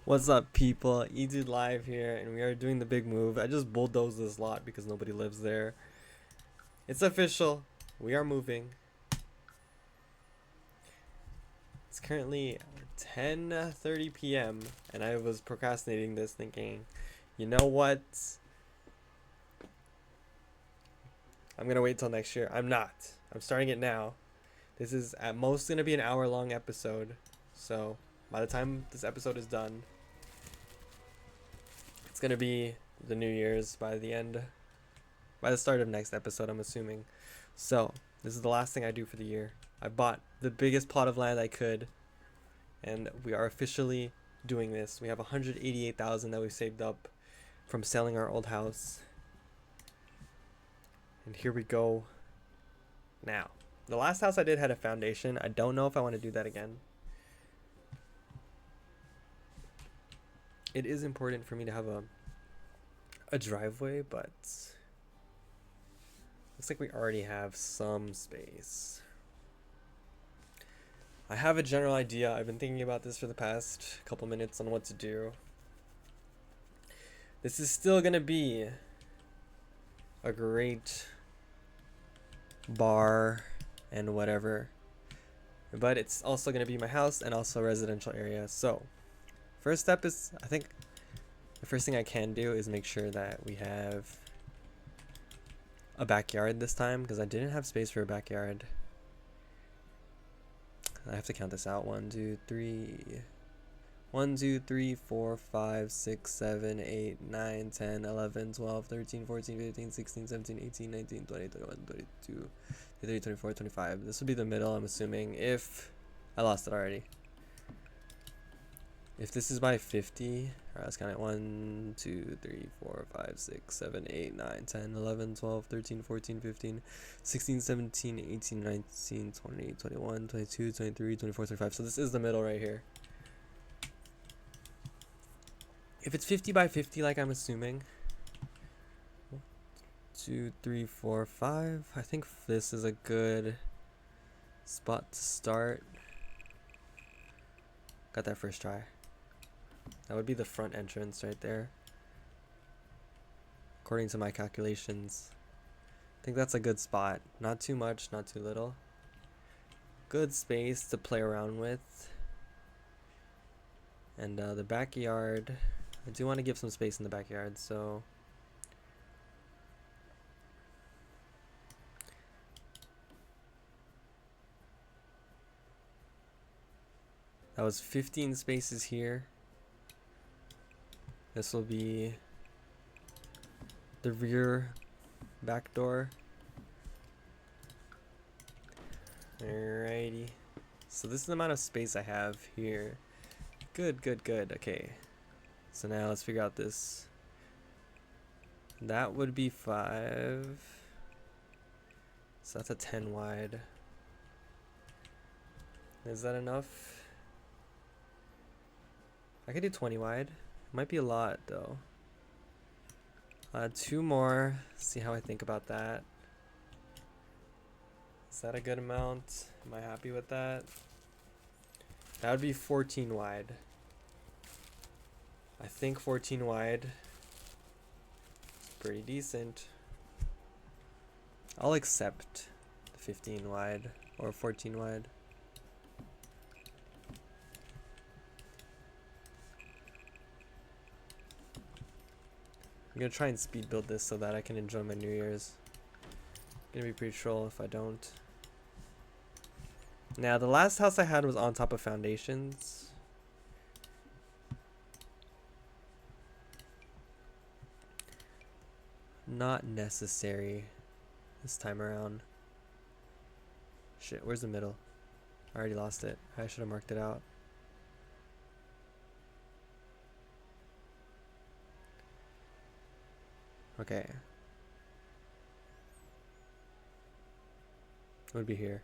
What's up, people? Edu Live here, and we are doing the big move. I just bulldozed this lot because nobody lives there. It's official. We are moving. It's currently 10:30 p.m. and I was procrastinating this, thinking, you know what? I'm gonna wait till next year. I'm not. I'm starting it now. This is at most gonna be an hour-long episode, so by the time this episode is done, it's gonna be the New Year's by the start of next episode, I'm assuming. So this is the last thing I do for the year. I bought the biggest plot of land I could, and we are officially doing this. We have 188,000 that we saved up from selling our old house, and here we go. Now, the last house I did had a foundation. I don't know if I want to do that again. It is important for me to have a driveway, but looks like we already have some space. I have a general idea. I've been thinking about this for the past couple minutes on what to do. This is still gonna be a great bar and whatever, but it's also gonna be my house and also a residential area. So first step is, I think the first thing I can do is make sure that we have a backyard this time, because I didn't have space for a backyard. I have to count this out. 1 2 3 1 2 3 4 5 6 7 8 9 10 11 12 13 14 15 16 17 18 19 20 21 22 23 24 25. This would be the middle, I'm assuming, if I lost it already. If this is by 50, alright, let's count it. 1 2 3 4 5 6 7 8 9 10 11 12 13 14 15 16 17 18 19 20 21 22 23 24 25. So this is the middle right here. If it's 50 by 50, like I'm assuming, 2 3 4 5, I think this is a good spot to start. Got that first try. That would be the front entrance right there, according to my calculations. I think that's a good spot. Not too much, not too little. Good space to play around with. And the backyard, I do want to give some space in the backyard, so that was 15 spaces here. This will be the rear back door. Alrighty. So this is the amount of space I have here. Good, good, good. Okay. So now let's figure out this. That would be 5. So that's a 10 wide. Is that enough? I could do 20 wide. Might be a lot though. 2 more. See how I think about that. Is that a good amount? Am I happy with that? That would be 14 wide. I think 14 wide is pretty decent. I'll accept the 15 wide or 14 wide. I'm gonna try and speed build this so that I can enjoy my New Year's. Gonna be pretty troll if I don't. Now, the last house I had was on top of foundations. Not necessary this time around. Shit, where's the middle? I already lost it. I should have marked it out. Okay. It would be here.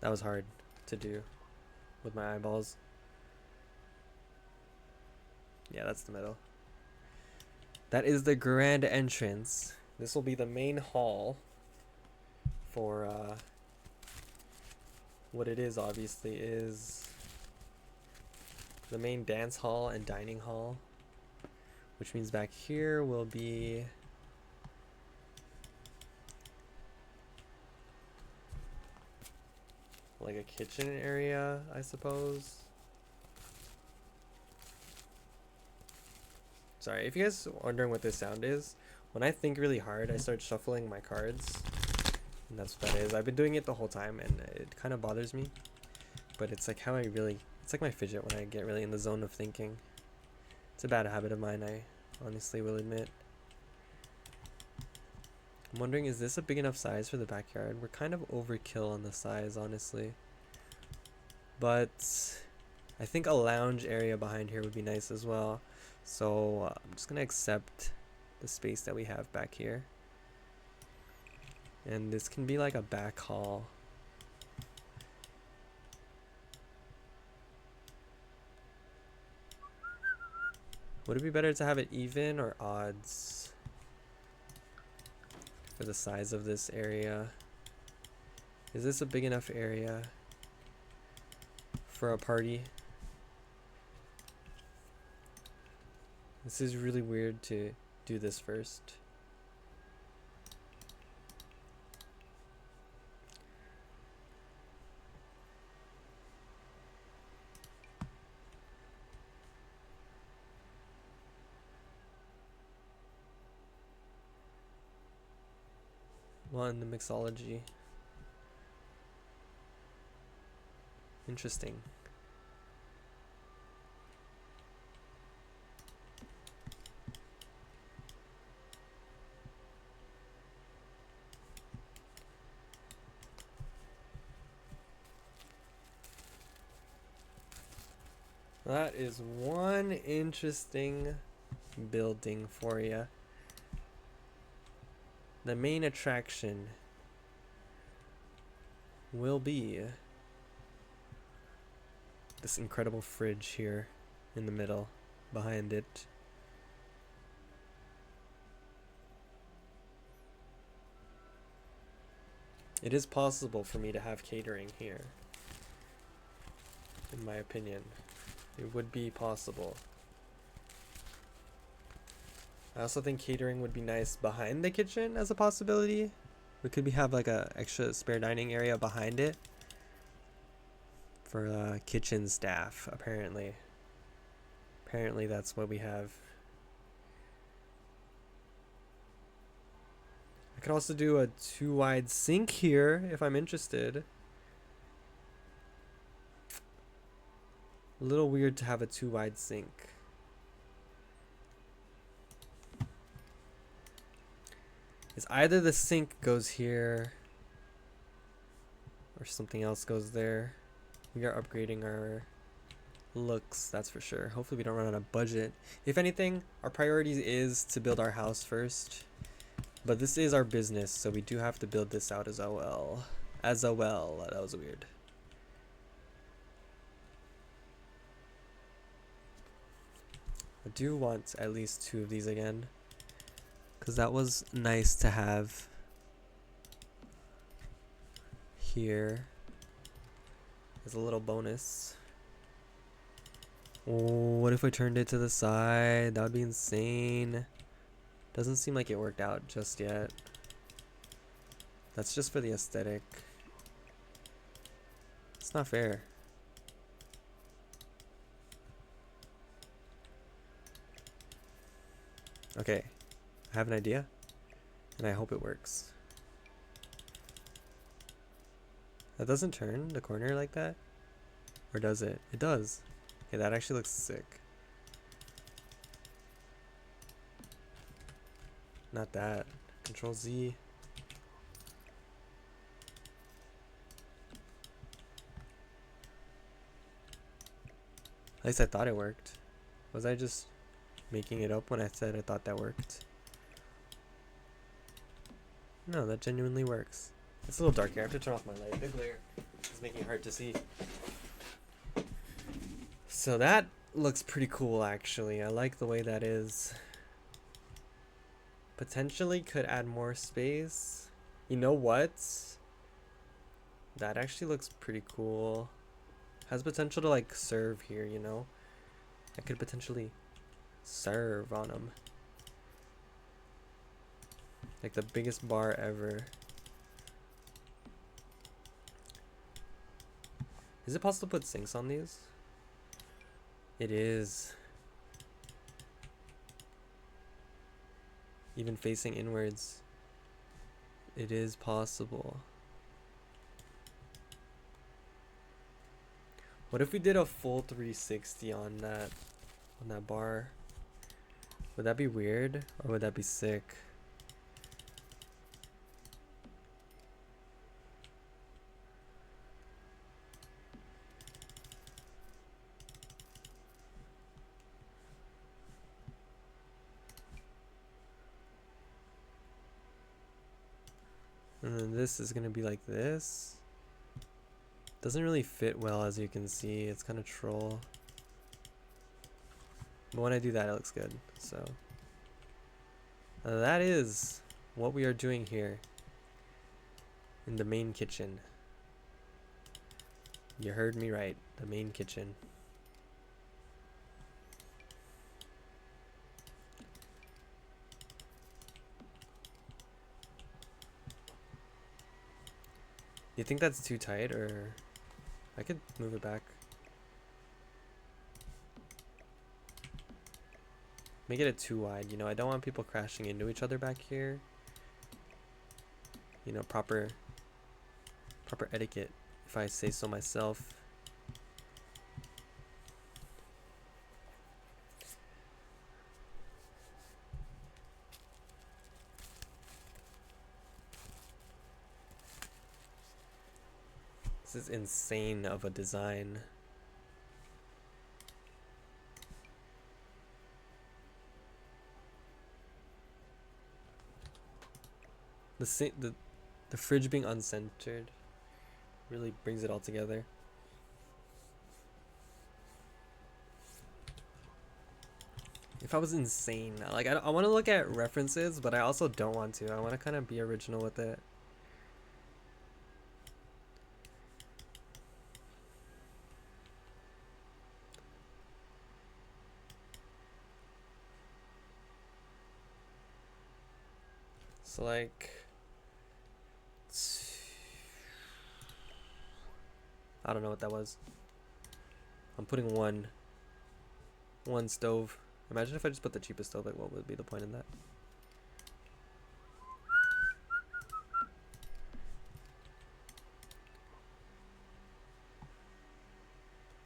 That was hard to do with my eyeballs. Yeah, that's the middle. That is the grand entrance. This will be the main hall for what it is obviously is the main dance hall and dining hall, which means back here will be like a kitchen area, I suppose. Sorry, if you guys are wondering what this sound is, when I think really hard, I start shuffling my cards, and that's what that is. I've been doing it the whole time, and it kind of bothers me, but it's like how I really, it's like my fidget when I get really in the zone of thinking. It's a bad habit of mine, I honestly will admit. I'm wondering, is this a big enough size for the backyard? We're kind of overkill on the size, honestly. But I think a lounge area behind here would be nice as well. So I'm just gonna accept the space that we have back here. And this can be like a back hall. Would it be better to have it even or odds for the size of this area? Is this a big enough area for a party? This is really weird to do this first. Well, in the mixology. Interesting. That is one interesting building for you. The main attraction will be this incredible fridge here in the middle behind it. It is possible for me to have catering here, in my opinion. It would be possible. I also think catering would be nice behind the kitchen as a possibility. We could have like a extra spare dining area behind it for kitchen staff, apparently. Apparently that's what we have. I could also do a 2-wide sink here if I'm interested. A little weird to have a 2-wide sink. Is either the sink goes here or something else goes there. We are upgrading our looks, that's for sure. Hopefully we don't run out of budget. If anything, our priority is to build our house first. But this is our business, so we do have to build this out as well. That was weird. I do want at least 2 of these again, because that was nice to have here as a little bonus. Oh, what if I turned it to the side? That would be insane. Doesn't seem like it worked out just yet. That's just for the aesthetic. It's not fair. Okay, I have an idea, and I hope it works. That doesn't turn the corner like that? Or does it? It does. Okay, that actually looks sick. Not that. Control Z. At least I thought it worked. Was I just making it up when I said I thought that worked? No, that genuinely works. It's a little dark here. I have to turn off my light. The glare is making it hard to see. So that looks pretty cool, actually. I like the way that is. Potentially could add more space. You know what? That actually looks pretty cool. Has potential to like serve here, you know? I could potentially serve on them. Like the biggest bar ever. Is it possible to put sinks on these? It is. Even facing inwards. It is possible. What if we did a full 360 on that bar? Would that be weird or would that be sick? And then this is gonna be like this. Doesn't really fit well, as you can see. It's kind of troll. But when I do that, it looks good. So that is what we are doing here in the main kitchen. You heard me right, the main kitchen. You think that's too tight, or I could move it back? Make it too wide, you know, I don't want people crashing into each other back here. You know, proper etiquette, if I say so myself. This is insane of a design. The fridge being uncentered really brings it all together. If I was insane, like I want to look at references, but I also don't want to. I want to kind of be original with it. So like, I don't know what that was. I'm putting one stove. Imagine if I just put the cheapest stove, like what would be the point in that?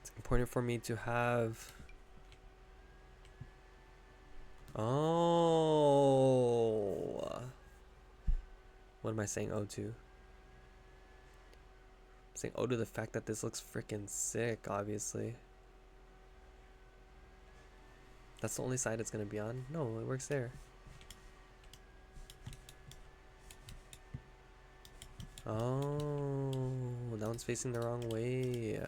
It's important for me to have... Oh. What am I saying oh to? I'm saying oh to the fact that this looks freaking sick, obviously. That's the only side it's gonna be on? No, it works there. Oh, that one's facing the wrong way.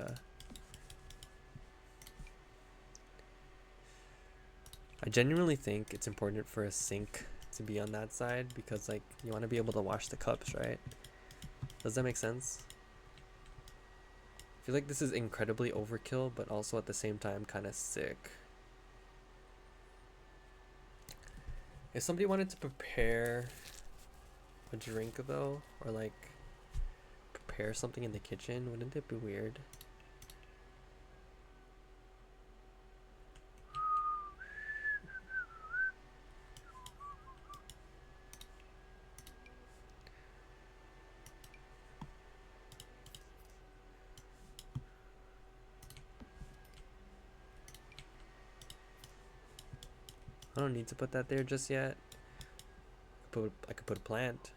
I genuinely think it's important for a sink to be on that side because like you want to be able to wash the cups, right? Does that make sense? I feel like this is incredibly overkill, but also at the same time kind of sick. If somebody wanted to prepare a drink though, or like prepare something in the kitchen, wouldn't it be weird? I don't need to put that there just yet. I could put a plant.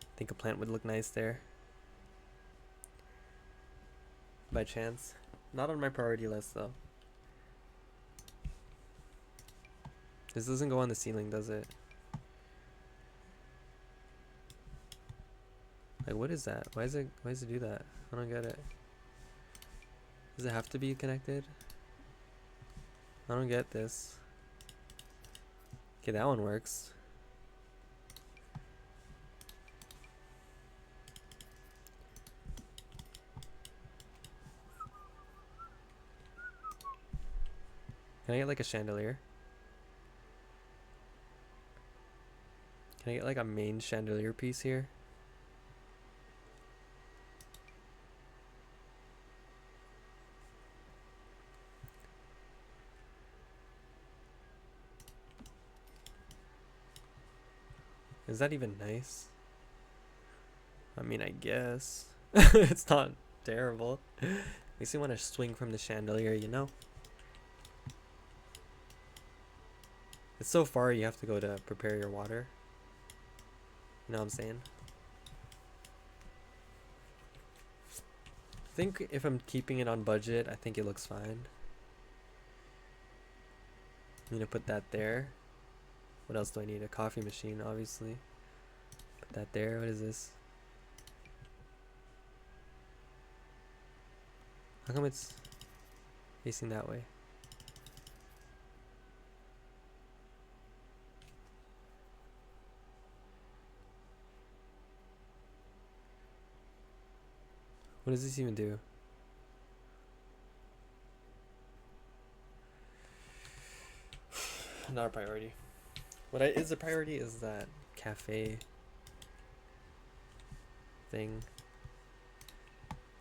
I think a plant would look nice there. By chance. Not on my priority list though. This doesn't go on the ceiling, does it? Like what is that? Why does it do that? I don't get it. Does it have to be connected? I don't get this. Okay, that one works. Can I get like a chandelier? Can I get like a main chandelier piece here? Is that even nice? I mean, I guess. It's not terrible. Makes me want to swing from the chandelier, you know? It's so far you have to go to prepare your water. You know what I'm saying? I think if I'm keeping it on budget, I think it looks fine. I'm gonna put that there. What else do I need? A coffee machine, obviously. Put that there. What is this? How come it's facing that way? What does this even do? Not a priority. What is a priority is that cafe thing.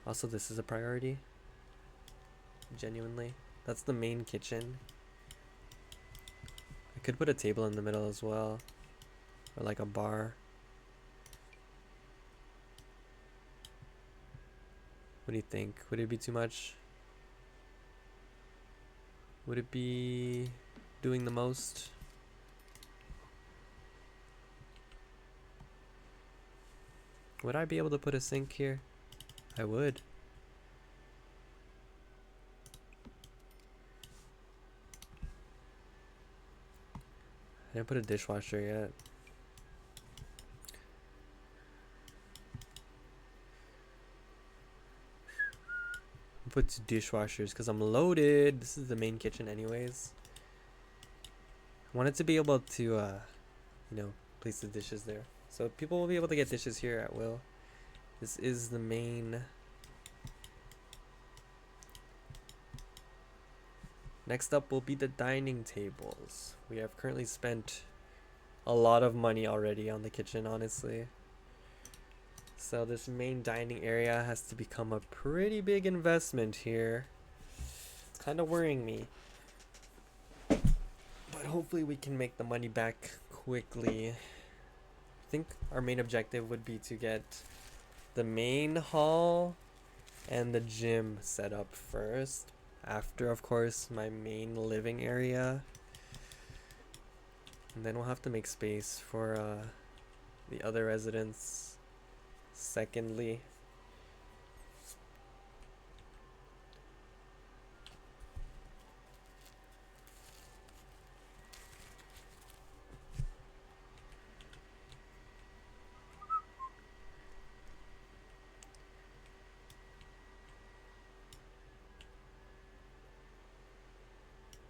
Also, this is a priority. Genuinely. That's the main kitchen. I could put a table in the middle as well. Or like a bar. What do you think? Would it be too much? Would it be doing the most? Would I be able to put a sink here? I would. I didn't put a dishwasher yet. Put two dishwashers because I'm loaded. This is the main kitchen anyways. I wanted to be able to, you know, place the dishes there. So people will be able to get dishes here at will. This is the main. Next up will be the dining tables. We have currently spent a lot of money already on the kitchen, honestly. So this main dining area has to become a pretty big investment here. It's kind of worrying me. But hopefully we can make the money back quickly. I think our main objective would be to get the main hall and the gym set up first. After, of course, my main living area. And then we'll have to make space for the other residents. Secondly,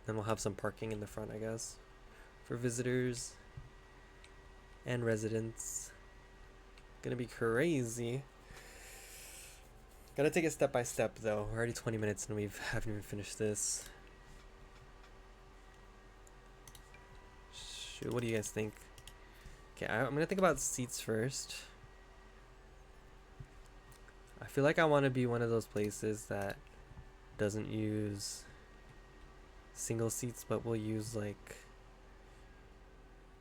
then we'll have some parking in the front, I guess, for visitors and residents. Gonna be crazy. Gotta take it step by step though. We're already 20 minutes and we haven't even finished this. Shoot, what do you guys think? Okay, I'm gonna think about seats first. I feel like I want to be one of those places that doesn't use single seats but will use like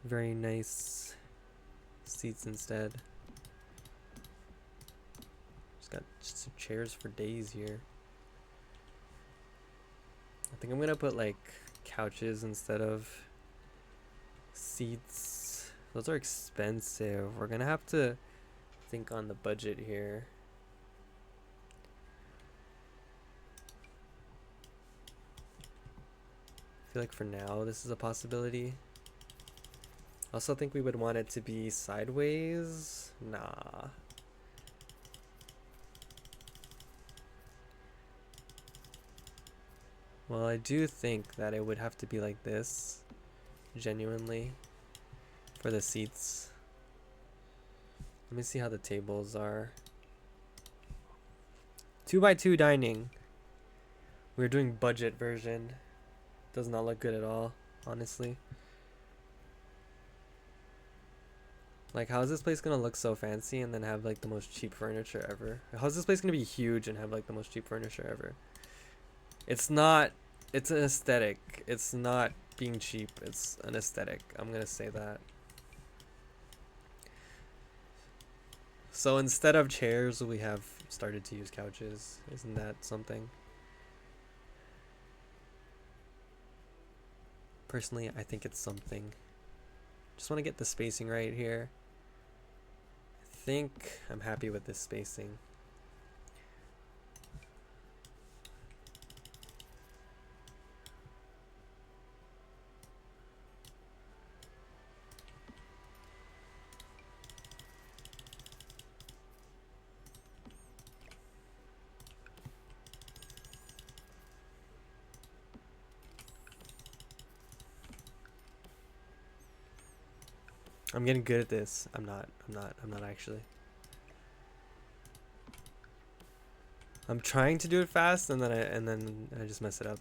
very nice seats instead. Got some chairs for days here. I think I'm gonna put like couches instead of seats. Those are expensive. We're gonna have to think on the budget here. I feel like for now this is a possibility. I also think we would want it to be sideways. Nah. Well, I do think that it would have to be like this, genuinely, for the seats. Let me see how the tables are. 2x2 dining. We're doing budget version. Does not look good at all, honestly. Like, how is this place gonna look so fancy and then have like the most cheap furniture ever? How's this place gonna be huge and have like the most cheap furniture ever? It's not. It's an aesthetic. It's not being cheap. It's an aesthetic. I'm gonna say that. So instead of chairs, we have started to use couches. Isn't that something? Personally, I think it's something. Just want to get the spacing right here. I think I'm happy with this spacing. I'm getting good at this. I'm not actually. I'm trying to do it fast and then I just mess it up.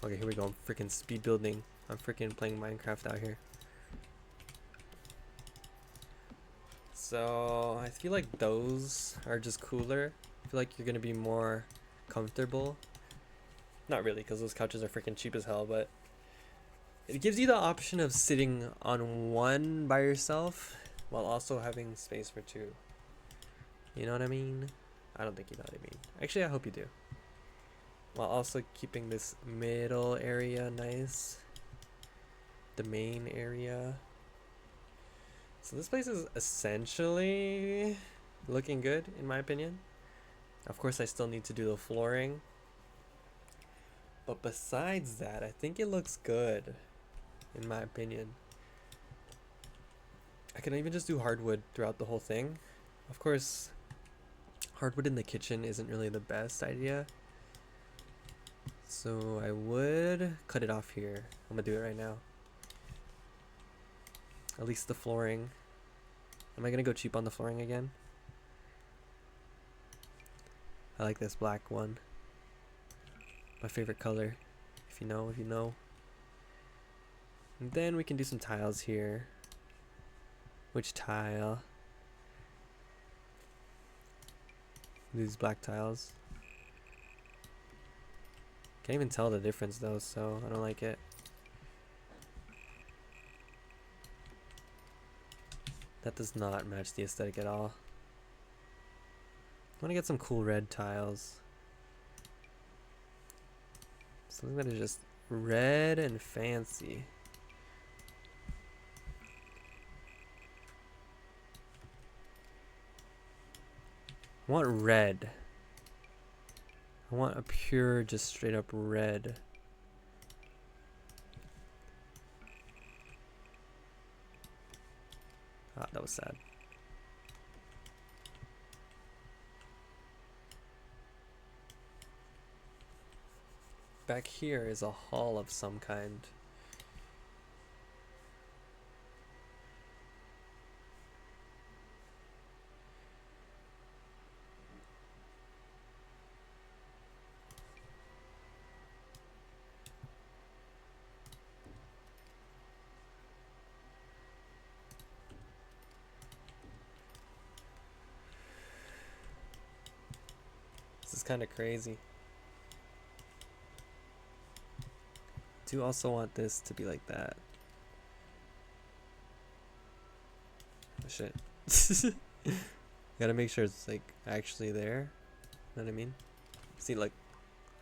Okay, here we go. I'm freaking speed building. I'm freaking playing Minecraft out here. So I feel like those are just cooler. I feel like you're gonna be more comfortable. Not really, because those couches are freaking cheap as hell, but it gives you the option of sitting on one by yourself while also having space for two. You know what I mean? I don't think you know what I mean. Actually, I hope you do. While also keeping this middle area nice. The main area. So this place is essentially looking good, in my opinion. Of course, I still need to do the flooring. But besides that, I think it looks good, in my opinion. I can even just do hardwood throughout the whole thing. Of course, hardwood in the kitchen isn't really the best idea. So I would cut it off here. I'm gonna do it right now. At least the flooring. Am I gonna go cheap on the flooring again? I like this black one. My favorite color. If you know, you know. And then we can do some tiles here. Which tile? These black tiles. Can't even tell the difference though, so I don't like it. That does not match the aesthetic at all. I want to get some cool red tiles. Something that is just red and fancy. I want red. I want a pure, just straight up red. Ah, that was sad. Back here is a hall of some kind. This is kind of crazy. Do also want this to be like that. Oh, shit. Gotta make sure it's like actually there. Know what I mean? See, like,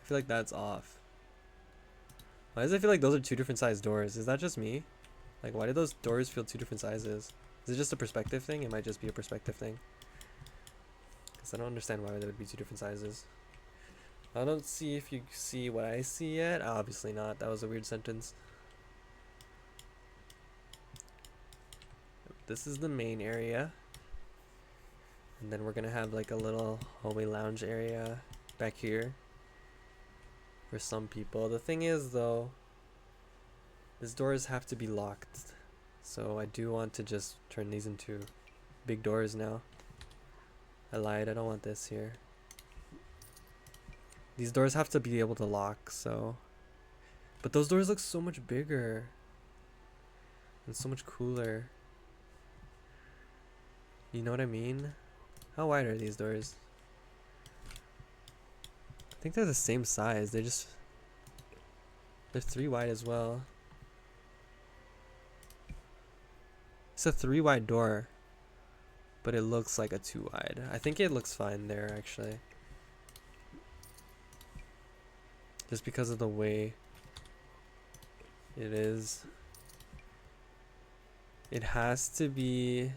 I feel like that's off. Why does it feel like those are two different size doors? Is that just me? Like, why do those doors feel two different sizes? Is it just a perspective thing? It might just be a perspective thing. Because I don't understand why they would be two different sizes. I don't see if you see what I see yet. Obviously not. That was a weird sentence. This is the main area. And then we're going to have like a little hallway lounge area back here for some people. The thing is though, these doors have to be locked. So I do want to just turn these into big doors now. I lied. I don't want this here. These doors have to be able to lock, so. But those doors look so much bigger. And so much cooler. You know what I mean? How wide are these doors? I think they're the same size. They're 3 wide as well. It's a 3 wide door, but it looks like a 2 wide. I think it looks fine there actually. Just because of the way it is. It has to be.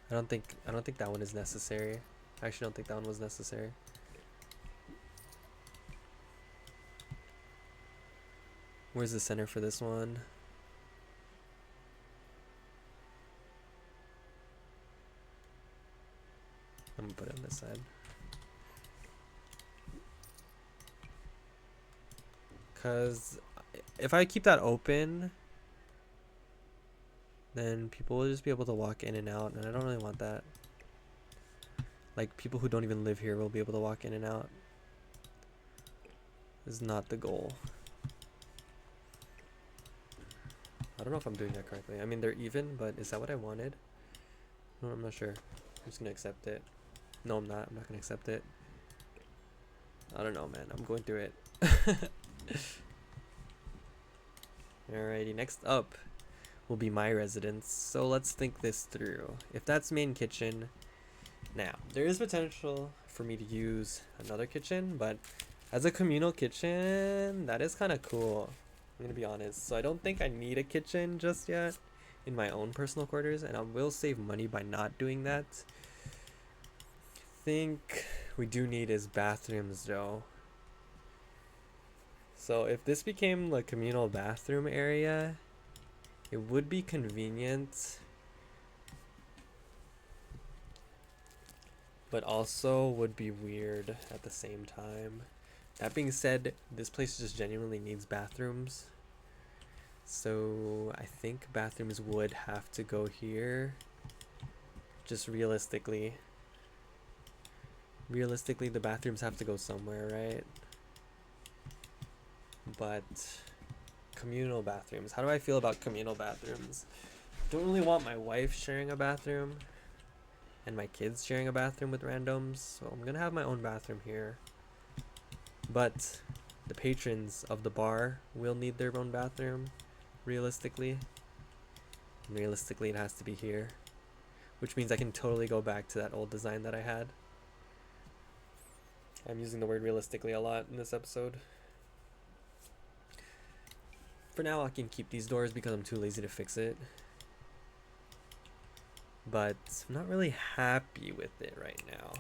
I don't think that one is necessary. I actually don't think that one was necessary. Where's the center for this one? I'm gonna put it on this side. Cause if I keep that open, then people will just be able to walk in and out, and I don't really want that. Like, people who don't even live here will be able to walk in and out. This is not the goal. I don't know if I'm doing that correctly. I mean, they're even, but is that what I wanted? No, I'm not sure. I'm just gonna accept it. No, I'm not. I'm not gonna accept it. I don't know, man. I'm going through it. Alrighty, next up will be my residence. So let's think this through. If that's main kitchen, now there is potential for me to use another kitchen, but as a communal kitchen, that is kind of cool. I'm gonna be honest. So I don't think I need a kitchen just yet in my own personal quarters, and I will save money by not doing that. I think we do need is bathrooms though. So if this became the communal bathroom area, it would be convenient, but also would be weird at the same time. That being said, this place just genuinely needs bathrooms. So I think bathrooms would have to go here. Just realistically. Realistically, the bathrooms have to go somewhere, right? But communal bathrooms. How do I feel about communal bathrooms? Don't really want my wife sharing a bathroom and my kids sharing a bathroom with randoms, so I'm gonna have my own bathroom here. But the patrons of the bar will need their own bathroom, realistically. And realistically, it has to be here, which means I can totally go back to that old design that I had. I'm using the word realistically a lot in this episode. For now, I can keep these doors because I'm too lazy to fix it. But I'm not really happy with it right now.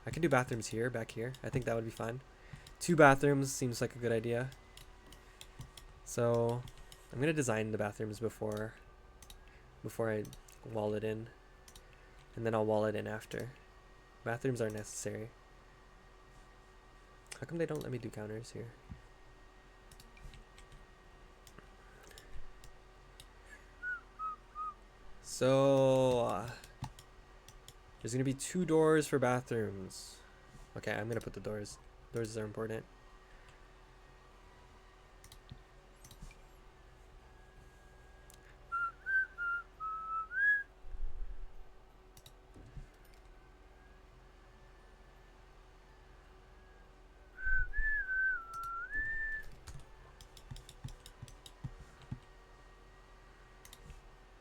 I can do bathrooms here, back here. I think that would be fine. 2 bathrooms seems like a good idea. So I'm gonna design the bathrooms before I wall it in. And then I'll wall it in after. Bathrooms are necessary. How come they don't let me do counters here? So there's gonna be 2 doors for bathrooms. Okay, I'm gonna put the doors. Doors are important.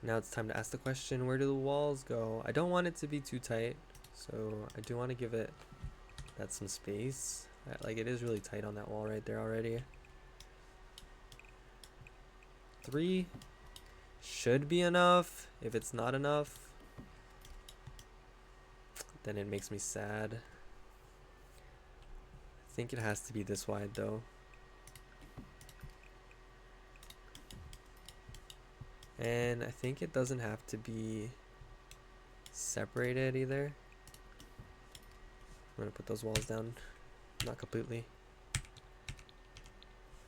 Now it's time to ask the question, where do the walls go? I don't want it to be too tight, so I do want to give it that some space. Like, it is really tight on that wall right there already. 3 should be enough. If it's not enough, then it makes me sad. I think it has to be this wide though. And I think it doesn't have to be separated either. I'm gonna put those walls down, not completely.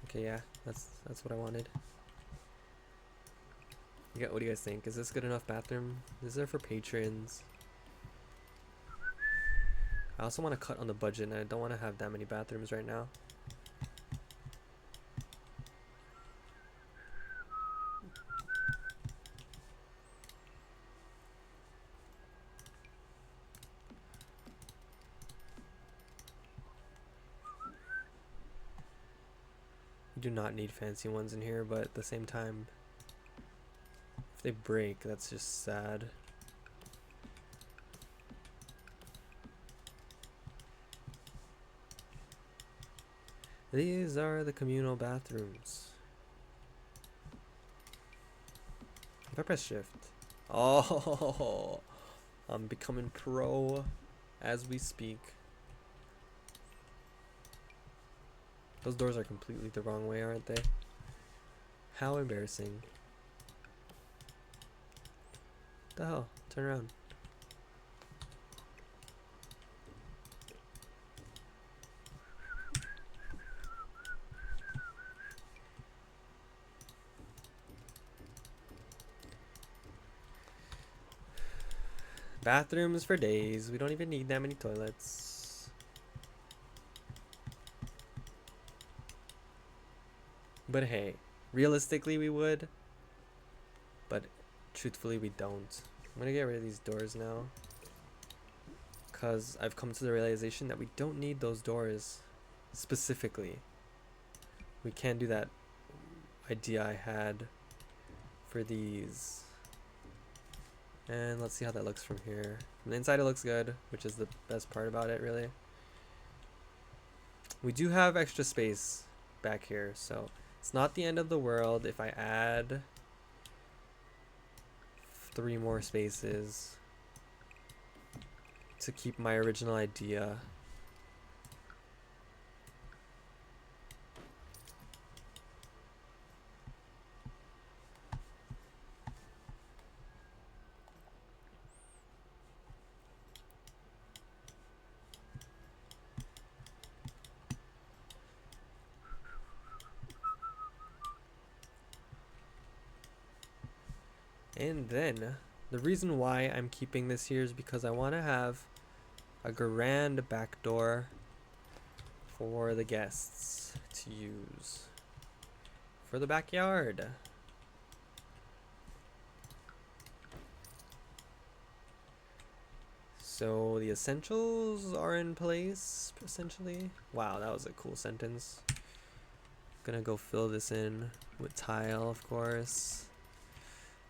Okay, yeah, that's what I wanted. What do you guys think? Is this good enough bathroom? Is there for patrons? I also want to cut on the budget, and I don't want to have that many bathrooms right now. You do not need fancy ones in here, but at the same time, if they break, that's just sad. These are the communal bathrooms. If I press shift. Oh, I'm becoming pro as we speak. Those doors are completely the wrong way, aren't they? How embarrassing. What the hell? Turn around. Bathrooms for days. We don't even need that many toilets. But hey, realistically we would. But truthfully we don't. I'm gonna get rid of these doors now. Because I've come to the realization that we don't need those doors specifically. We can't do that idea I had for these. And let's see how that looks from here. From the inside it looks good, which is the best part about it, really. We do have extra space back here, so it's not the end of the world if I add 3 more spaces to keep my original idea. And then the reason why I'm keeping this here is because I want to have a grand back door for the guests to use for the backyard. So the essentials are in place, essentially. Wow, that was a cool sentence. Gonna go fill this in with tile, of course.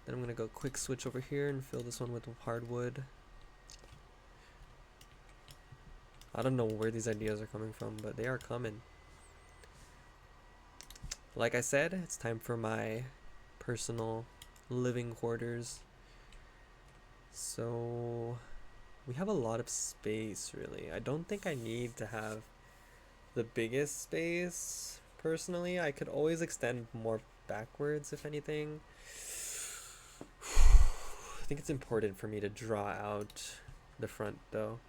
Then I'm gonna go quick switch over here and fill this one with hardwood. I don't know where these ideas are coming from, but they are coming. Like I said, it's time for my personal living quarters. So we have a lot of space, really. I don't think I need to have the biggest space personally. I could always extend more backwards, if anything. I think it's important for me to draw out the front, though.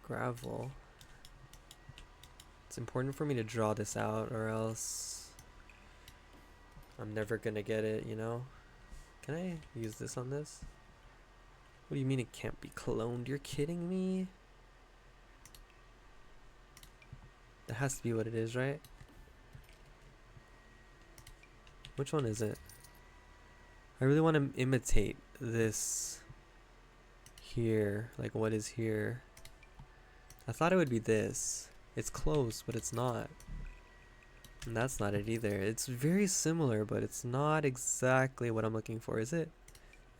Gravel. It's important for me to draw this out, or else I'm never gonna get it, you know? Can I use this on this? What do you mean it can't be cloned? You're kidding me? That has to be what it is, right? Which one is it? I really want to imitate this here, like what is here. I thought it would be this. It's close, but it's not. And that's not it either. It's very similar, but it's not exactly what I'm looking for. Is it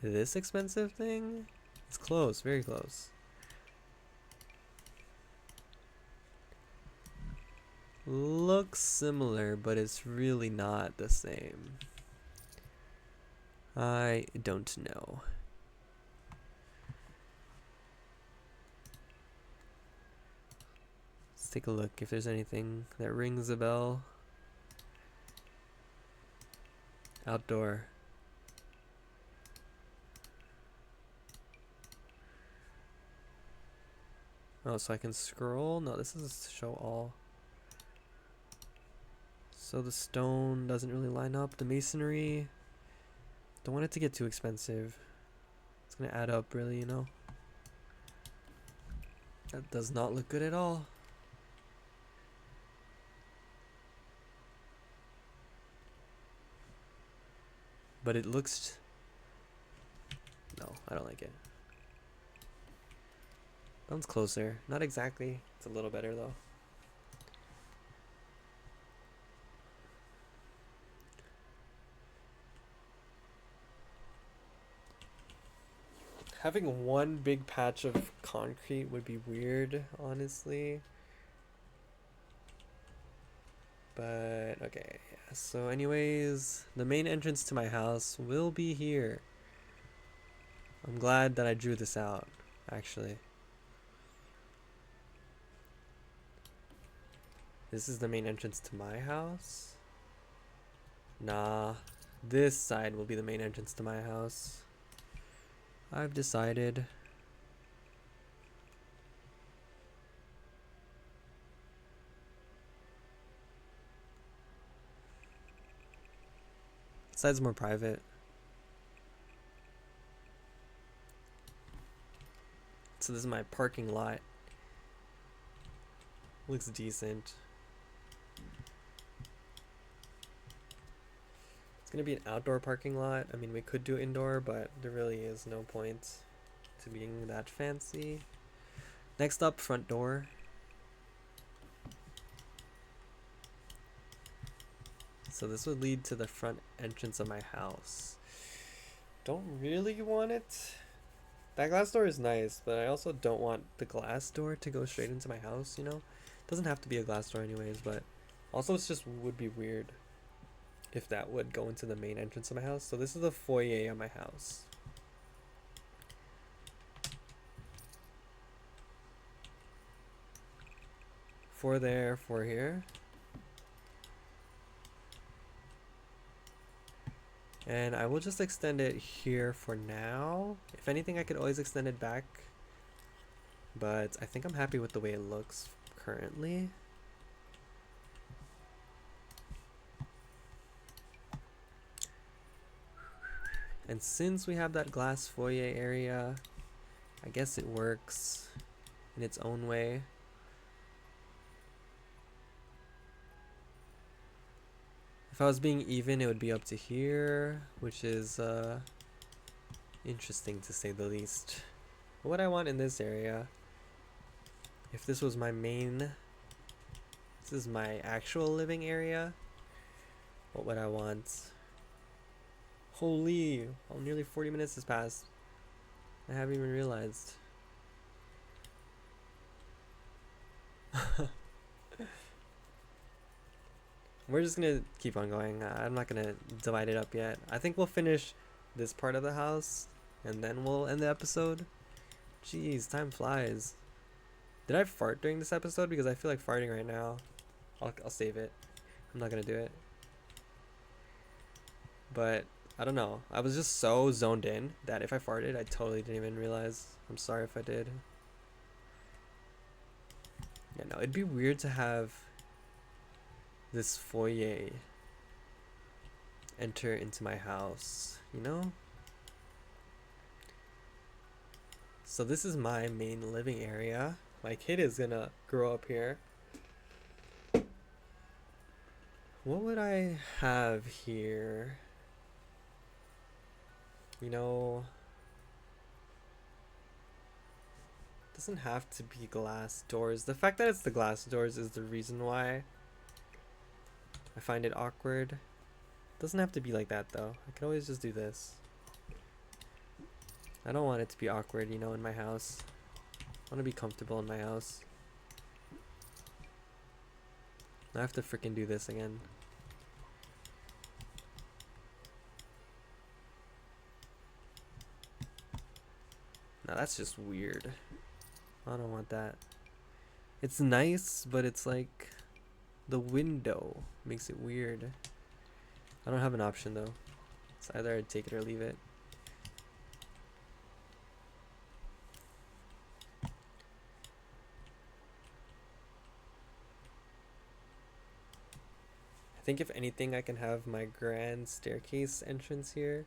this expensive thing? It's close, very close. Looks similar, but it's really not the same. I don't know. Let's take a look if there's anything that rings a bell. Outdoor. Oh, so I can scroll? No, this is show all. So the stone doesn't really line up. The masonry, don't want it to get too expensive. It's gonna add up really, you know. That does not look good at all. But it looks... No, I don't like it. That one's closer. Not exactly. It's a little better though. Having one big patch of concrete would be weird, honestly. But, okay. Yeah. So anyways, the main entrance to my house will be here. I'm glad that I drew this out, actually. This is the main entrance to my house? Nah. This side will be the main entrance to my house. I've decided. This side's more private. So this is my parking lot. Looks decent. It's gonna be an outdoor parking lot. I mean, we could do indoor, but there really is no point to being that fancy. Next up, front door. So this would lead to the front entrance of my house. Don't really want it. That glass door is nice, but I also don't want the glass door to go straight into my house, you know? It doesn't have to be a glass door anyways, but also it's just would be weird if that would go into the main entrance of my house. So this is the foyer of my house. Four there, four here. And I will just extend it here for now. If anything, I could always extend it back. But I think I'm happy with the way it looks currently. And since we have that glass foyer area, I guess it works in its own way. If I was being even, it would be up to here, which is interesting to say the least. But what I want in this area, if this was my main, this is my actual living area, what would I want? Holy, oh, nearly 40 minutes has passed. I haven't even realized. We're just gonna keep on going. I'm not gonna divide it up yet. I think we'll finish this part of the house and then we'll end the episode. Jeez, time flies. Did I fart during this episode? Because I feel like farting right now. I'll save it. I'm not gonna do it. But I don't know. I was just so zoned in that if I farted, I totally didn't even realize. I'm sorry if I did. Yeah, no, it'd be weird to have this foyer enter into my house, you know? So this is my main living area. My kid is gonna grow up here. What would I have here? You know, it doesn't have to be glass doors. The fact that it's the glass doors is the reason why I find it awkward. It doesn't have to be like that though. I could always just do this. I don't want it to be awkward, you know, in my house. I want to be comfortable in my house. I have to freaking do this again. Now that's just weird. I don't want that. It's nice, but it's like the window makes it weird. I don't have an option though. It's either I take it or leave it. think if anything, I can have my grand staircase entrance here.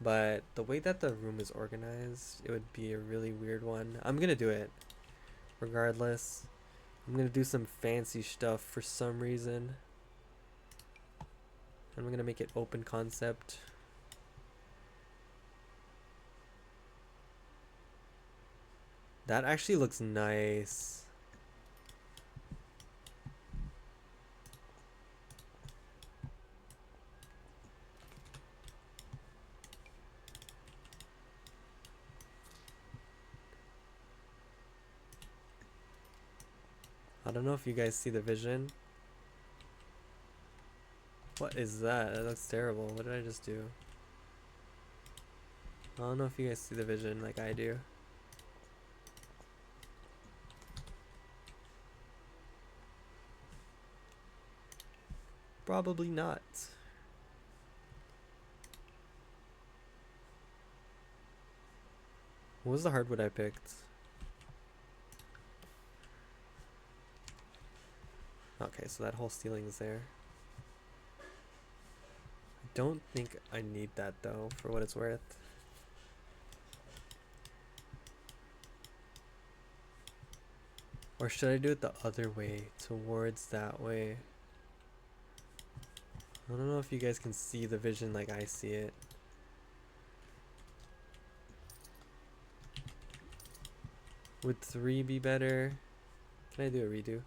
But the way that the room is organized, it would be a really weird one. I'm gonna do it regardless. I'm gonna do some fancy stuff for some reason. I'm gonna make it open concept. That actually looks nice. I don't know if you guys see the vision. What is that? That looks terrible. What did I just do? I don't know if you guys see the vision like I do. Probably not. What was the hardwood I picked? Okay, so that whole ceiling is there. I don't think I need that though, for what it's worth. Or should I do it the other way, towards that way? I don't know if you guys can see the vision like I see it. Would 3 be better? Can I do a redo?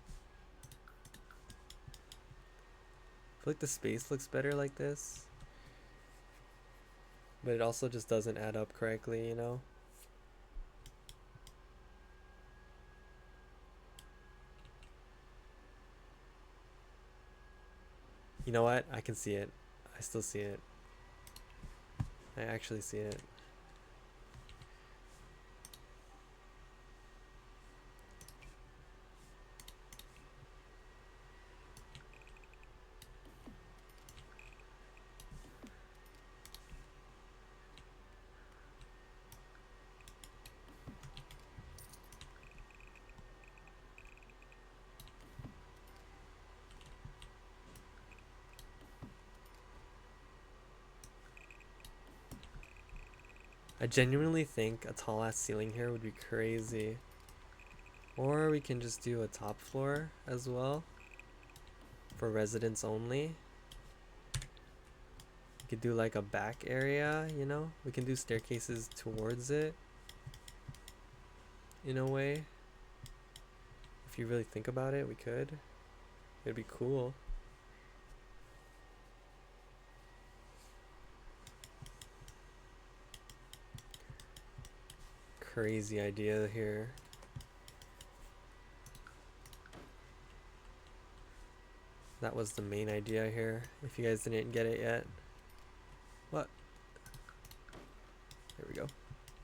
I feel like the space looks better like this. But it also just doesn't add up correctly, you know? You know what? I can see it. I still see it. I actually see it. I genuinely think a tall ass ceiling here would be crazy. Or we can just do a top floor as well for residents only. We could do like a back area, you know? We can do staircases towards it in a way. If you really think about it, we could. It'd be cool. Crazy idea here. That was the main idea here, if you guys didn't get it yet. What? There we go.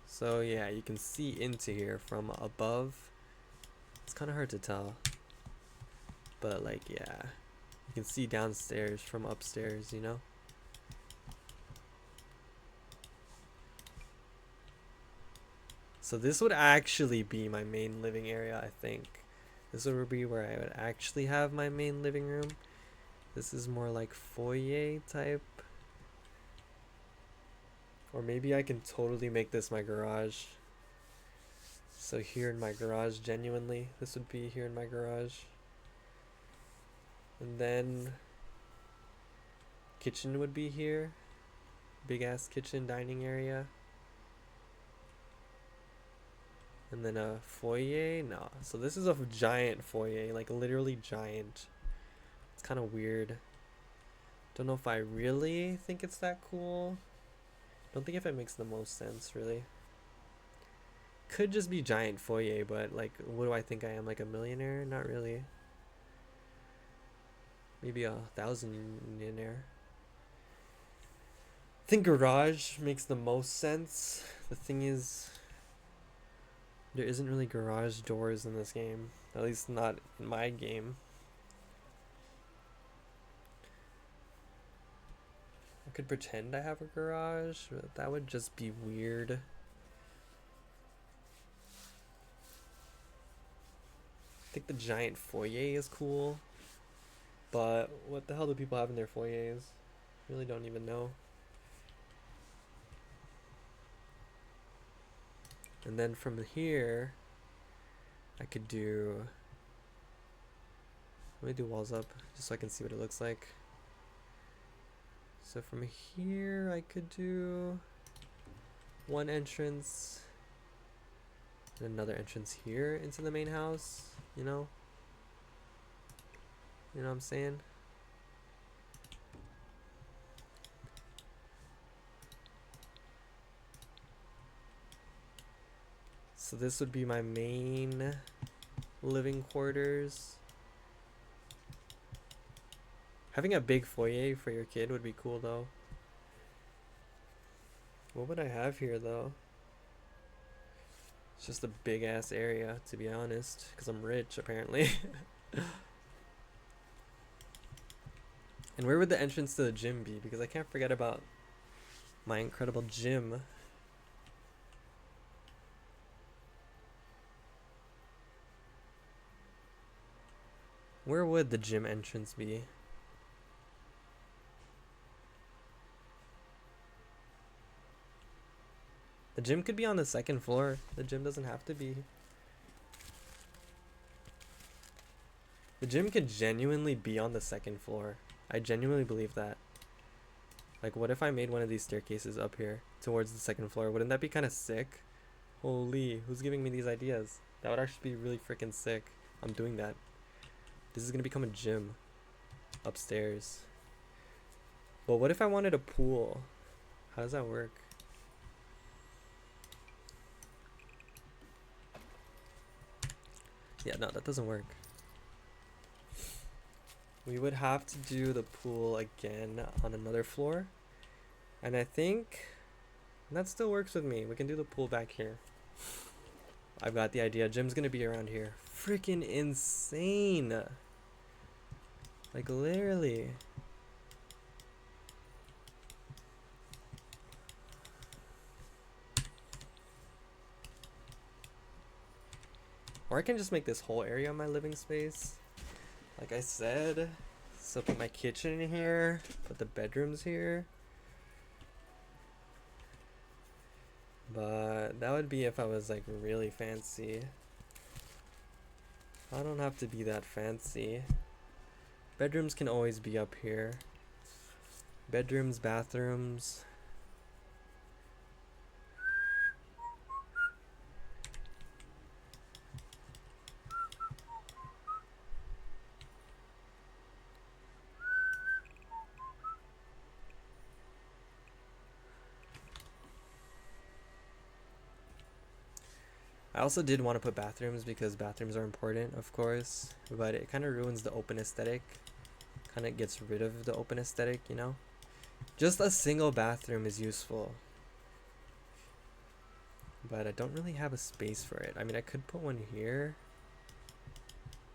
So yeah, you can see into here from above. It's kind of hard to tell. But like, yeah. You can see downstairs from upstairs, you know? So this would actually be my main living area, I think. This would be where I would actually have my main living room. This is more like foyer type. Or maybe I can totally make this my garage. So here in my garage, genuinely, this would be here in my garage. And then kitchen would be here. Big ass kitchen dining area. And then a foyer? No. So this is a giant foyer, like literally giant. It's kind of weird. Don't know if I really think it's that cool. Don't think if it makes the most sense, really. Could just be giant foyer, but like, what do I think I am, like a millionaire? Not really. Maybe 1,000-millionaire. I think garage makes the most sense. The thing is, there isn't really garage doors in this game. At least not in my game. I could pretend I have a garage, but that would just be weird. I think the giant foyer is cool. But what the hell do people have in their foyers? Really don't even know. And then from here, I could do... Let me do walls up, just so I can see what it looks like. So from here, I could do one entrance and another entrance here into the main house, you know? You know what I'm saying? So this would be my main living quarters. Having a big foyer for your kid would be cool though. What would I have here though? It's just a big ass area, to be honest, because I'm rich apparently. And where would the entrance to the gym be? Because I can't forget about my incredible gym. Where would the gym entrance be? The gym could be on the second floor. The gym doesn't have to be. The gym could genuinely be on the second floor. I genuinely believe that. Like, what if I made one of these staircases up here towards the second floor? Wouldn't that be kind of sick? Holy, who's giving me these ideas? That would actually be really freaking sick. I'm doing that. This is gonna become a gym upstairs. But what if I wanted a pool? How does that work? Yeah, no, that doesn't work. We would have to do the pool again on another floor. And I think that still works with me. We can do the pool back here. I've got the idea. Gym's gonna be around here. Freaking insane. Like, literally. Or I can just make this whole area my living space. Like I said, so put my kitchen in here, put the bedrooms here. But that would be if I was like really fancy. I don't have to be that fancy. Bedrooms can always be up here. Bedrooms, bathrooms. I also did want to put bathrooms because bathrooms are important, of course, but it kind of ruins the open aesthetic. Kind of gets rid of the open aesthetic, you know? Just a single bathroom is useful. But I don't really have a space for it. I mean, I could put one here.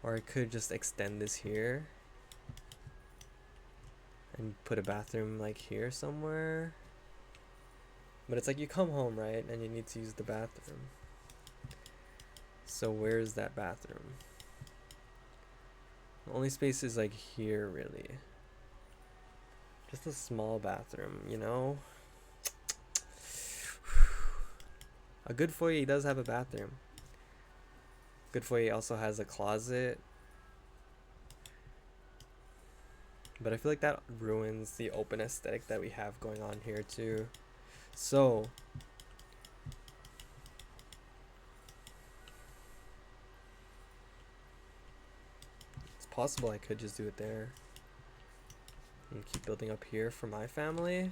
Or I could just extend this here. And put a bathroom like here somewhere. But it's like you come home, right? And you need to use the bathroom. So where's that bathroom? The only space is like here, really. Just a small bathroom, you know? A good foyer does have a bathroom. Good foyer also has a closet. But I feel like that ruins the open aesthetic that we have going on here too. So it's possible I could just do it there. And keep building up here for my family.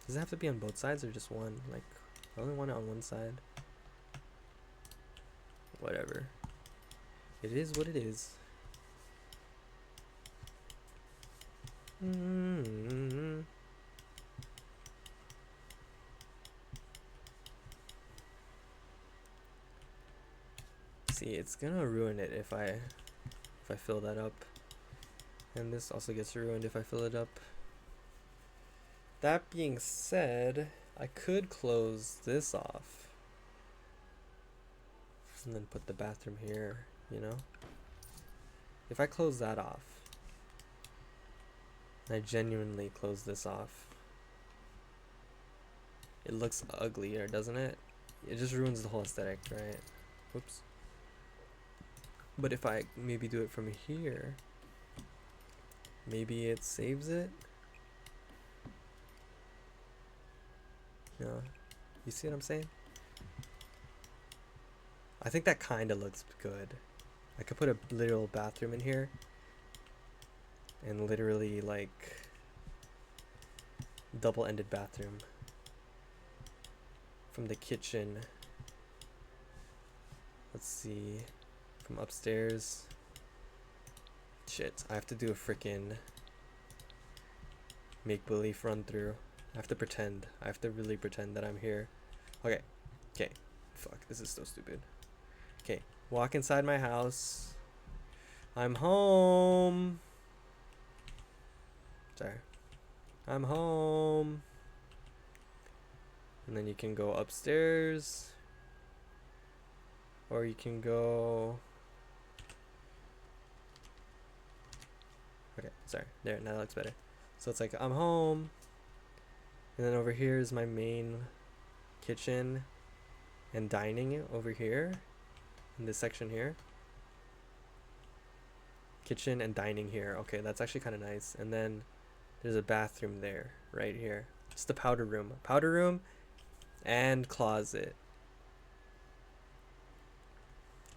Does it have to be on both sides or just one? Like, I only want it on one side. Whatever. It is what it is. See, it's gonna ruin it if I fill that up. And this also gets ruined if I fill it up. That being said, I could close this off and then put the bathroom here, you know? If I close that off, and I genuinely close this off, it looks uglier, doesn't it? It just ruins the whole aesthetic, right? Whoops. But if I maybe do it from here, maybe it saves it? No. You see what I'm saying? I think that kind of looks good. I could put a literal bathroom in here and literally like double-ended bathroom from the kitchen. Let's see, from upstairs. Shit, I have to do a freaking make-believe run through. I have to pretend. I have to really pretend that I'm here. Okay. Okay. Fuck, this is so stupid. Okay, walk inside my house. I'm home. Sorry. I'm home. And then you can go upstairs. Or you can go... Okay, sorry. There, now that looks better. So it's like, I'm home. And then over here is my main kitchen and dining over here. In this section here. Kitchen and dining here. Okay, that's actually kind of nice. And then there's a bathroom there, right here. Just the powder room. Powder room and closet.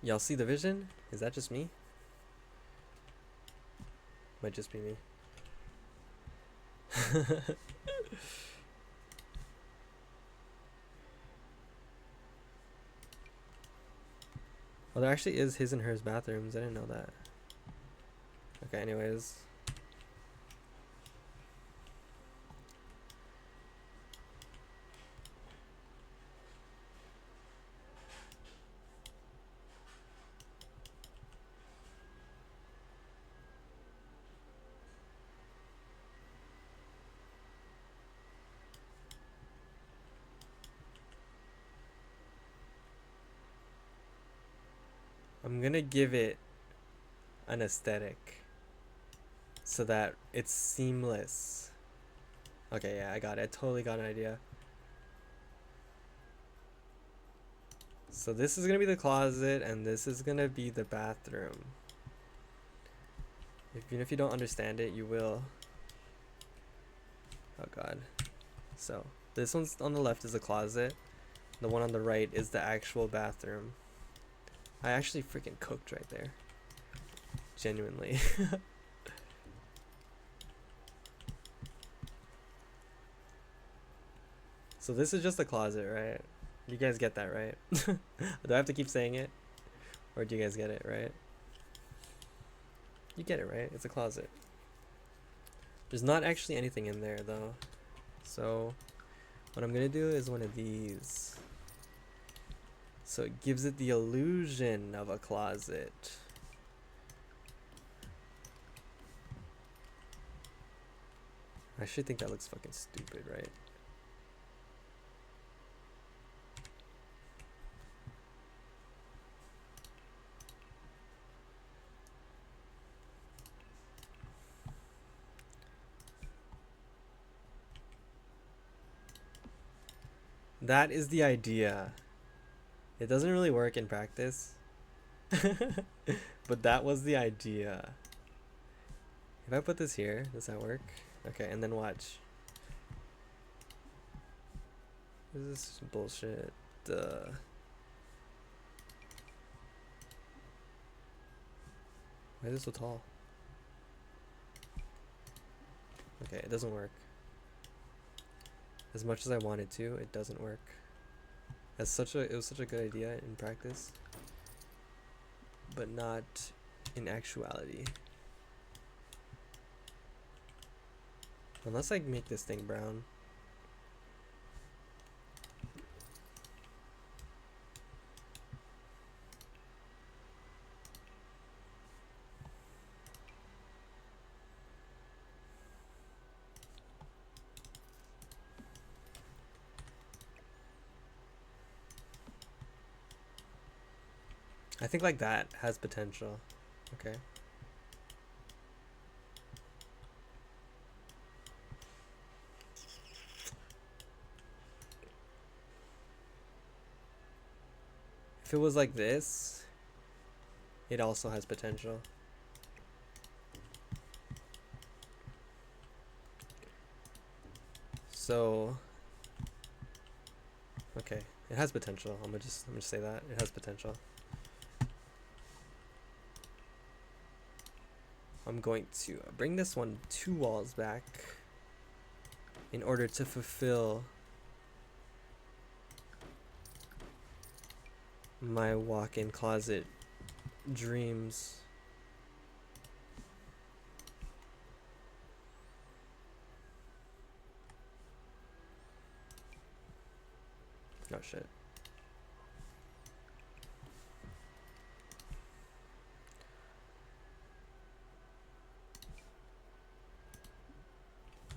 Y'all see the vision? Is that just me? Might just be me. Well, there actually is his and hers bathrooms. I didn't know that. Okay, anyways. I'm gonna give it an aesthetic so that it's seamless. Okay, yeah, I got it. I totally got an idea. So this is gonna be the closet and this is gonna be the bathroom. Even if you don't understand it, you will. Oh god. So this one's on the left is the closet. The one on the right is the actual bathroom. I actually freaking cooked right there. Genuinely. So this is just a closet, right? You guys get that, right? Do I have to keep saying it? Or do you guys get it, right? You get it, right? It's a closet. There's not actually anything in there, though. So what I'm gonna do is one of these. So it gives it the illusion of a closet. I should think that looks fucking stupid, right? That is the idea. It doesn't really work in practice. But that was the idea. If I put this here, does that work? Okay, and then watch. This is bullshit. Why is it so tall? Okay, it doesn't work. As much as I wanted to, it doesn't work. It was such a good idea in practice, but not in actuality. Unless I make this thing brown. I think like that has potential. Okay. If it was like this, it also has potential. So, okay, it has potential. I'm gonna just say that it has potential. I'm going to bring this one 2 walls back in order to fulfill my walk-in closet dreams. Oh shit.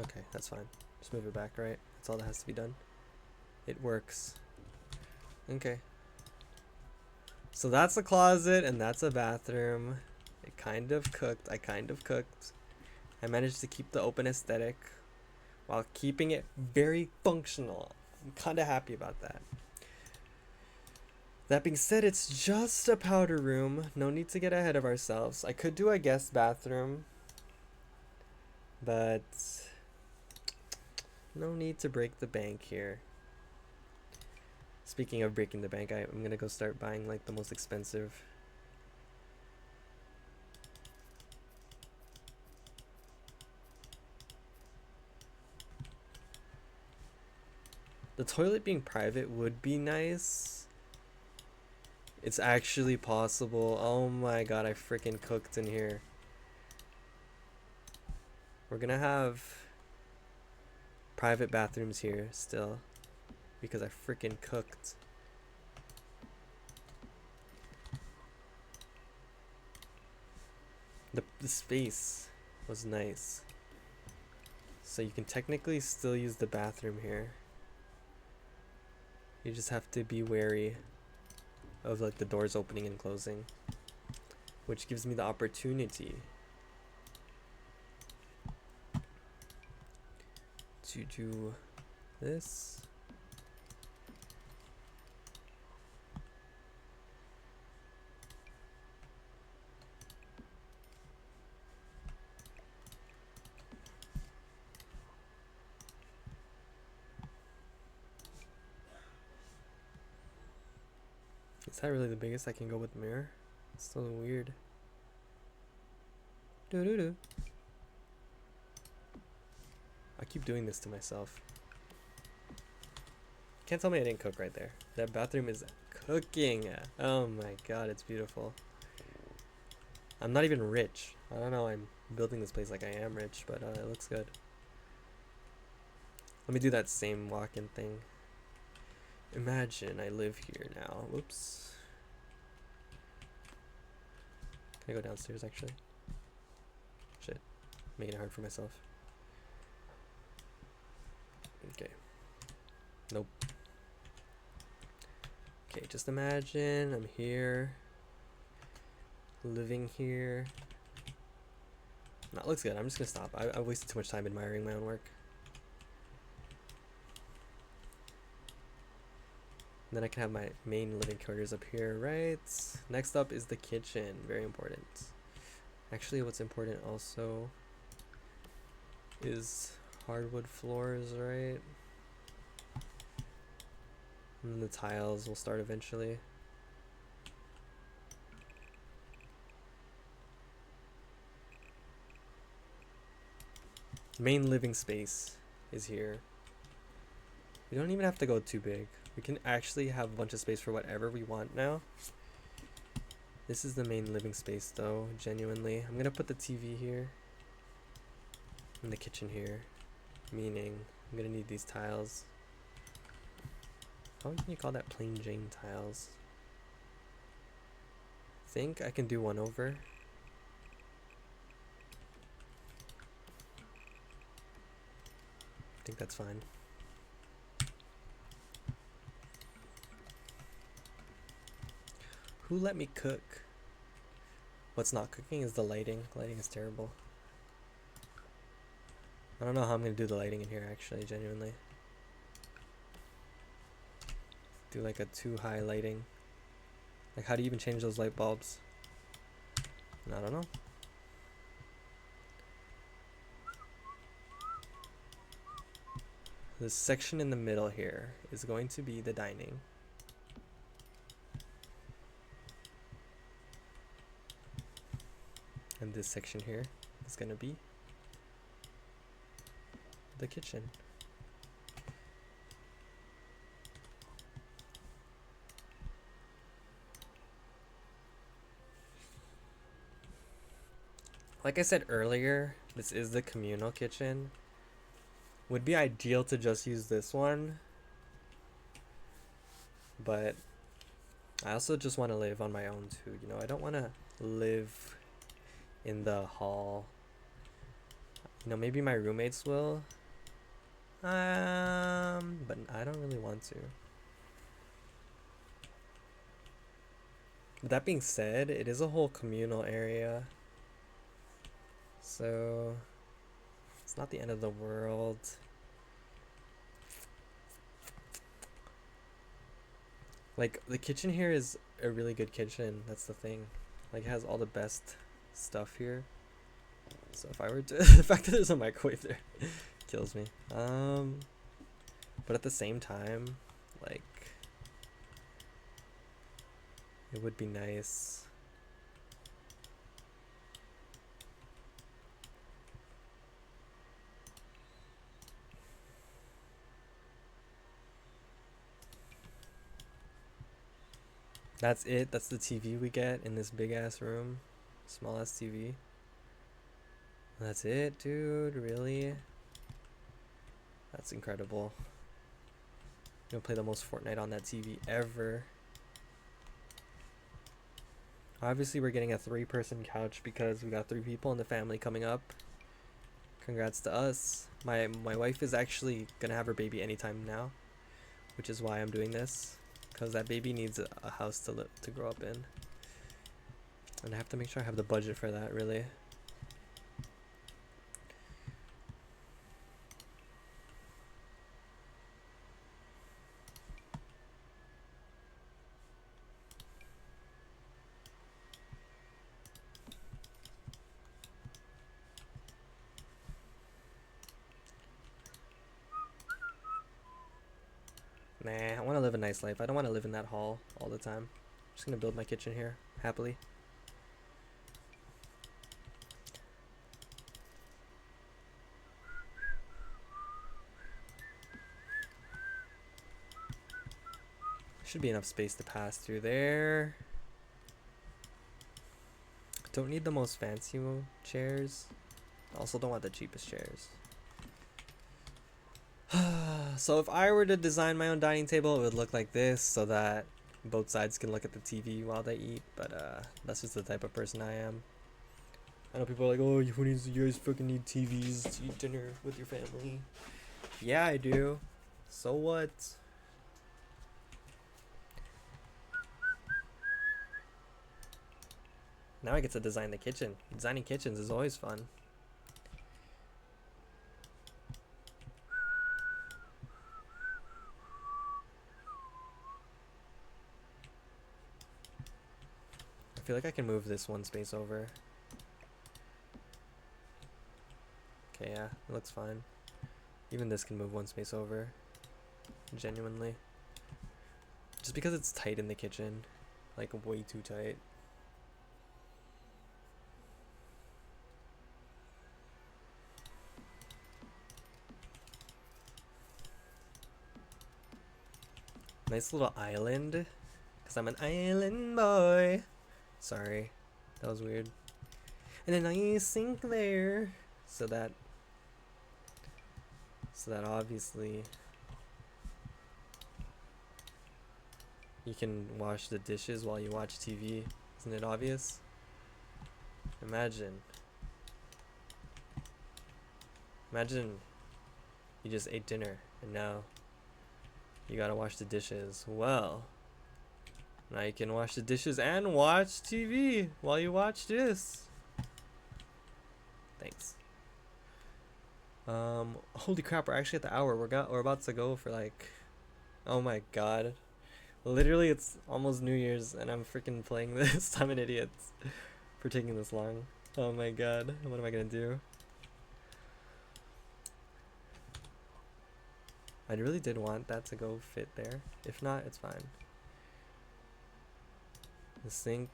Okay, that's fine. Just move it back, right? That's all that has to be done. It works. Okay. So that's a closet and that's a bathroom. It kind of cooked. I kind of cooked. I managed to keep the open aesthetic while keeping it very functional. I'm kind of happy about that. That being said, it's just a powder room. No need to get ahead of ourselves. I could do a guest bathroom, but no need to break the bank here. Speaking of breaking the bank, I'm gonna go start buying like the most expensive. The toilet being private would be nice. It's actually possible. Oh my god, I freaking cooked in here. We're gonna have private bathrooms here still because I freaking cooked. The space was nice. So you can technically still use the bathroom here. You just have to be wary of like the doors opening and closing, which gives me the opportunity to do this. Is that really the biggest I can go with the mirror? It's so weird. Doo-doo-doo. I keep doing this to myself. Can't tell me I didn't cook right there. That bathroom is cooking. Oh my god, it's beautiful. I'm not even rich. I don't know, I'm building this place like I am rich, but it looks good. Let me do that same walk-in thing. Imagine I live here now. Whoops. Can I go downstairs actually? Shit. Making it hard for myself. Okay. Nope. Okay, just imagine I'm here. Living here. That looks good. I'm just gonna stop. I wasted too much time admiring my own work. And then I can have my main living quarters up here, right? Next up is the kitchen. Very important. Actually, what's important also is hardwood floors, right? And the tiles will start eventually. Main living space is here. We don't even have to go too big. We can actually have a bunch of space for whatever we want now. This is the main living space though, genuinely. I'm gonna put the TV here. And the kitchen here. Meaning, I'm gonna need these tiles. How can you call that plain Jane tiles? I think I can do one over. I think that's fine. Who let me cook? What's not cooking is the lighting. Lighting is terrible. I don't know how I'm gonna do the lighting in here actually, genuinely. Do like a too high lighting. Like how do you even change those light bulbs? I don't know. This section in the middle here is going to be the dining. And this section here is going to be the kitchen. Like I said earlier, this is the communal kitchen. Would be ideal to just use this one, but I also just want to live on my own too. You know, I don't want to live in the hall. You know, maybe my roommates will, but I don't really want to. But that being said, it is a whole communal area, so it's not the end of the world. Like, the kitchen here is a really good kitchen. That's the thing. Like, it has all the best stuff here. So if I were to the fact that there's a microwave there kills me. But at the same time, like, it would be nice. That's it. That's the TV we get in this big ass room. Small ass TV. That's it, dude. Really? That's incredible. I'm gonna play the most Fortnite on that TV ever. Obviously, we're getting a 3-person couch because we got 3 people in the family coming up. Congrats to us. My wife is actually gonna have her baby anytime now, which is why I'm doing this, because that baby needs a house to grow up in, and I have to make sure I have the budget for that, really. Nah, I want to live a nice life. I don't want to live in that hall all the time. I'm just gonna build my kitchen here, happily. Should be enough space to pass through there. Don't need the most fancy chairs. Also don't want the cheapest chairs. So if I were to design my own dining table, it would look like this, so that both sides can look at the TV while they eat. But that's just the type of person I am. I know people are like, oh, you guys fucking need TVs to eat dinner with your family. Yeah, I do. So what? Now I get to design the kitchen. Designing kitchens is always fun. I feel like I can move this one space over. Okay, yeah, it looks fine. Even this can move one space over. Genuinely. Just because it's tight in the kitchen. Like, way too tight. Nice little island. Because I'm an island boy. Sorry. That was weird. And then I sink there. So that obviously you can wash the dishes while you watch TV. Isn't it obvious? Imagine you just ate dinner and now you gotta wash the dishes. Well, Now you can wash the dishes and watch TV while you watch this. Thanks. Holy crap, we're actually at the hour. We're about to go for like, oh my god. Literally, it's almost New Year's and I'm freaking playing this. I'm an idiot for taking this long. Oh my god, what am I gonna do? I really did want that to go fit there. If not, it's fine. The sink.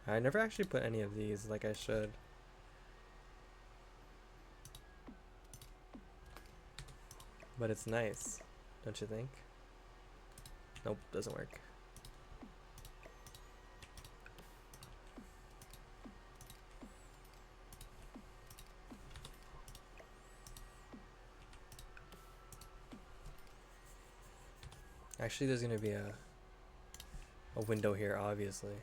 I never actually put any of these like I should. But it's nice, don't you think? Nope, doesn't work. Actually, there's gonna be a window here, obviously.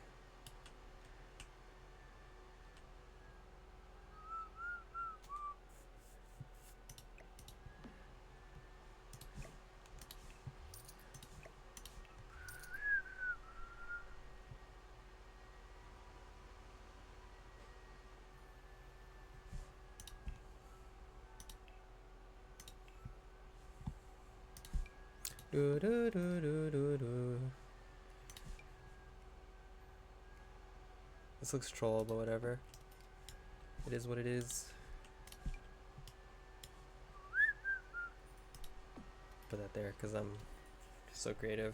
Do, do, do, do, do, do. This looks troll, but whatever. It is what it is. Put that there because I'm just so creative.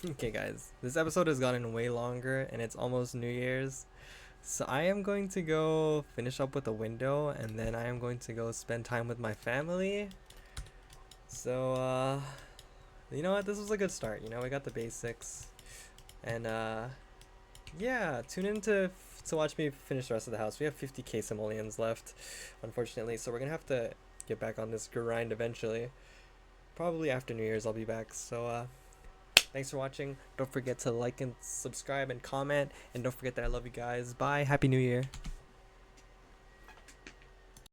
Okay guys, this episode has gotten way longer and it's almost New Year's. So I am going to go finish up with the window and then I am going to go spend time with my family. So you know what, this was a good start. You know, we got the basics. And yeah, tune in to watch me finish the rest of the house. We have 50k simoleons left, unfortunately, so we're gonna have to get back on this grind eventually. Probably after New Year's I'll be back. So thanks for watching. Don't forget to like and subscribe and comment. And don't forget that I love you guys. Bye. Happy New Year.